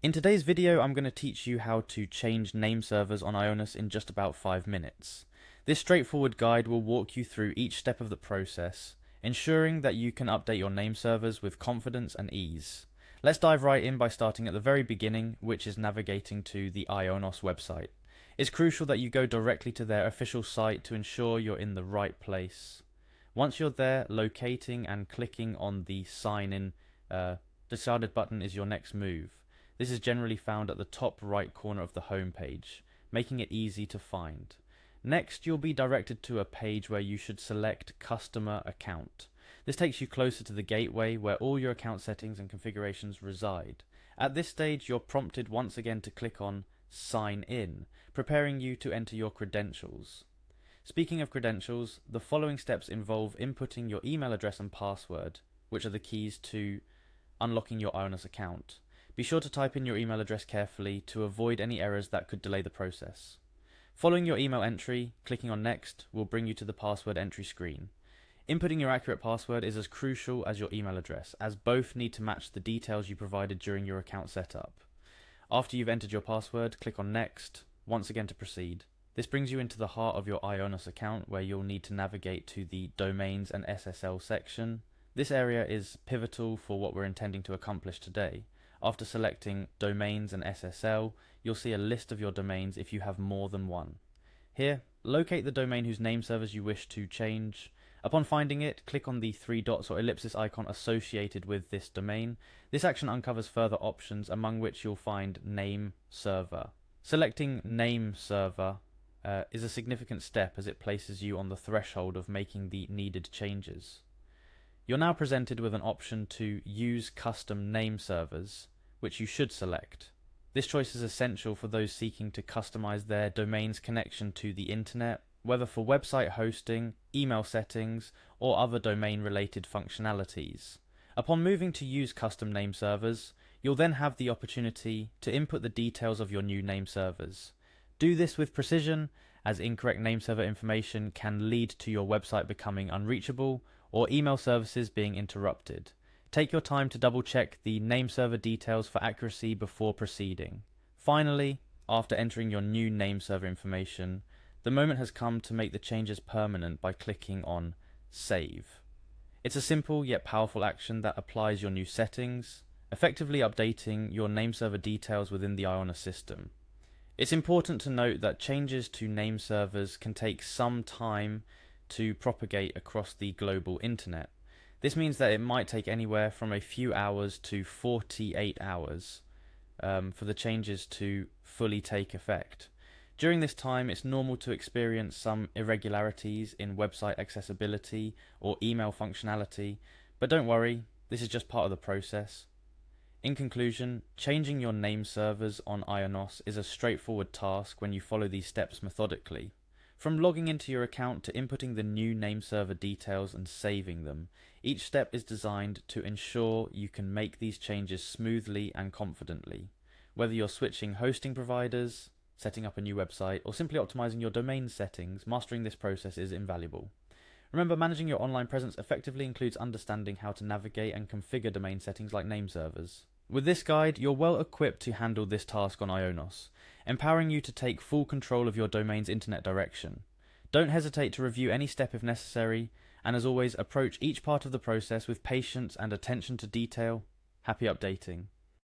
In today's video, I'm going to teach you how to change name servers on Ionos in just about 5 minutes. This straightforward guide will walk you through each step of the process, ensuring that you can update your name servers with confidence and ease. Let's dive right in by starting at the very beginning, which is navigating to the Ionos website. It's crucial that you go directly to their official site to ensure you're in the right place. Once you're there, locating and clicking on the sign in decided button is your next move. This is generally found at the top right corner of the home page, making it easy to find. Next, you'll be directed to a page where you should select Customer Account. This takes you closer to the gateway where all your account settings and configurations reside. At this stage, you're prompted once again to click on Sign In, preparing you to enter your credentials. Speaking of credentials, the following steps involve inputting your email address and password, which are the keys to unlocking your Ionos account. Be sure to type in your email address carefully to avoid any errors that could delay the process. Following your email entry, clicking on Next will bring you to the password entry screen. Inputting your accurate password is as crucial as your email address, as both need to match the details you provided during your account setup. After you've entered your password, click on Next, once again to proceed. This brings you into the heart of your Ionos account, where you'll need to navigate to the Domains and SSL section. This area is pivotal for what we're intending to accomplish today. After selecting Domains and SSL, you'll see a list of your domains if you have more than one. Here, locate the domain whose name servers you wish to change. Upon finding it, click on the 3 dots or ellipsis icon associated with this domain. This action uncovers further options, among which you'll find Name Server. Selecting Name Server is a significant step, as it places you on the threshold of making the needed changes. You're now presented with an option to use custom name servers, which you should select. This choice is essential for those seeking to customize their domain's connection to the internet, whether for website hosting, email settings, or other domain-related functionalities. Upon moving to use custom name servers, you'll then have the opportunity to input the details of your new name servers. Do this with precision, as incorrect name server information can lead to your website becoming unreachable or email services being interrupted. Take your time to double check the name server details for accuracy before proceeding. Finally, after entering your new name server information, the moment has come to make the changes permanent by clicking on Save. It's a simple yet powerful action that applies your new settings, effectively updating your name server details within the Ionos system. It's important to note that changes to name servers can take some time to propagate across the global internet. This means that it might take anywhere from a few hours to 48 hours for the changes to fully take effect. During this time, it's normal to experience some irregularities in website accessibility or email functionality, but don't worry, this is just part of the process. In conclusion, changing your name servers on Ionos is a straightforward task when you follow these steps methodically. From logging into your account to inputting the new name server details and saving them, each step is designed to ensure you can make these changes smoothly and confidently. Whether you're switching hosting providers, setting up a new website, or simply optimizing your domain settings, mastering this process is invaluable. Remember, managing your online presence effectively includes understanding how to navigate and configure domain settings like name servers. With this guide, you're well equipped to handle this task on Ionos, empowering you to take full control of your domain's internet direction. Don't hesitate to review any step if necessary, and as always, approach each part of the process with patience and attention to detail. Happy updating.